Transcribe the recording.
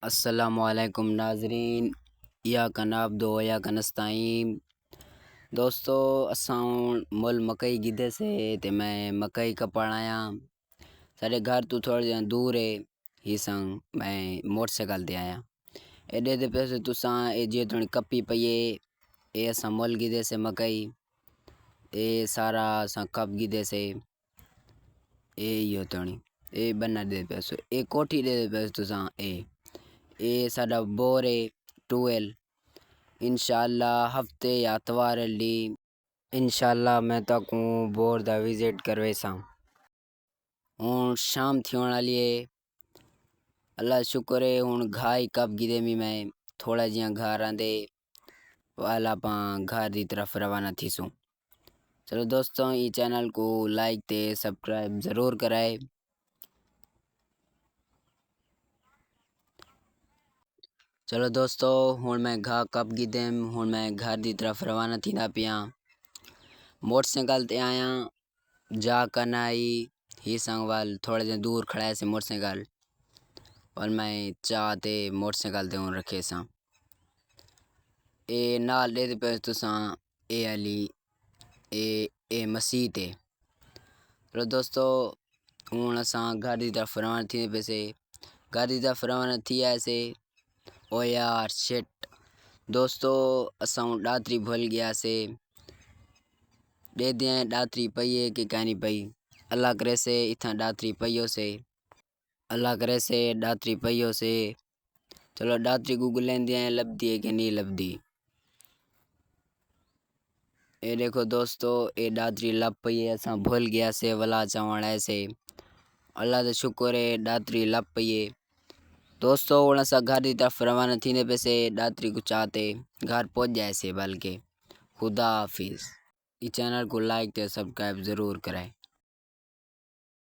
अस्सलामुअलैकुम नाज़रीन, या कनाब दो या कनस्ताईं। दोस्तों असां मुल मकई गिदे से ते मैं मकई कपण आया सारे घर तो थोड़ा जिहा दूर है ही संग मैं मोटरसाइकिल ते आया एडे दे पैसे तुसा ए जे थोड़ी कपी पई ए असां मुल गिदे से मकई ए सारा असां कप गिदे से ए यो थोड़ी ए बना दे पैसो ए कोठी दे पैसे तुसा ए साडा बोर है टूएल इंशाअल्लाह हफ्ते या इतवार ली इंशाअल्लाह मैं तकू बोर दा विजिट करवेसा हूँ शाम थी वाली है। अल्लाह शुक्र है हूँ घाई कब गिदे मी मैं थोड़ा जिया घर आंदे वाला पा घर की तरफ रवाना थीसूँ। चलो दोस्तों ये चैनल को लाइक ते सब्सक्राइब ज़रूर कराए। चलो दोस्तों हूँ मैं घा कब गिदेम हूँ मैं घर की तरफ रवाना थी ना पिया मोटरसाइकिल ते आया जा कर आई ही संग वाल थोड़ा जिहा दूर खड़ा से मोटरसाइकिल और मैं चाहते मोटरसाइकिल ते रखे सा ए नाल दे पे तुसा ए अली ए मसीह ते। तो दोस्तों हूँ असा घर की तरफ रवाना थी पैसे घर की तरफ रवाना थी ऐसे ओ यार शिट दोस्तों असा डातरी भूल गया से दे दिया डातरी पई है कि कहनी पई अल्लाह करे से इतना डातरी पईयो से अल्लाह करे से डातरी पईयो से। चलो डातरी गूगल लेंदी है लभदी है कि नहीं लभदी ये देखो दोस्तों ये डातरी लभ पई है असा भूल गया से वला चवण ऐसे अल्लाह का शुक्र है डातरी लभ पई है। दोस्तों हूँ असा घर की तरफ रवाना थी पैसे डातरी को चाहते घर पहुँच जाए से बल्कि खुदा हाफिज़। इस चैनल को लाइक ते सब्सक्राइब ज़रूर कराए।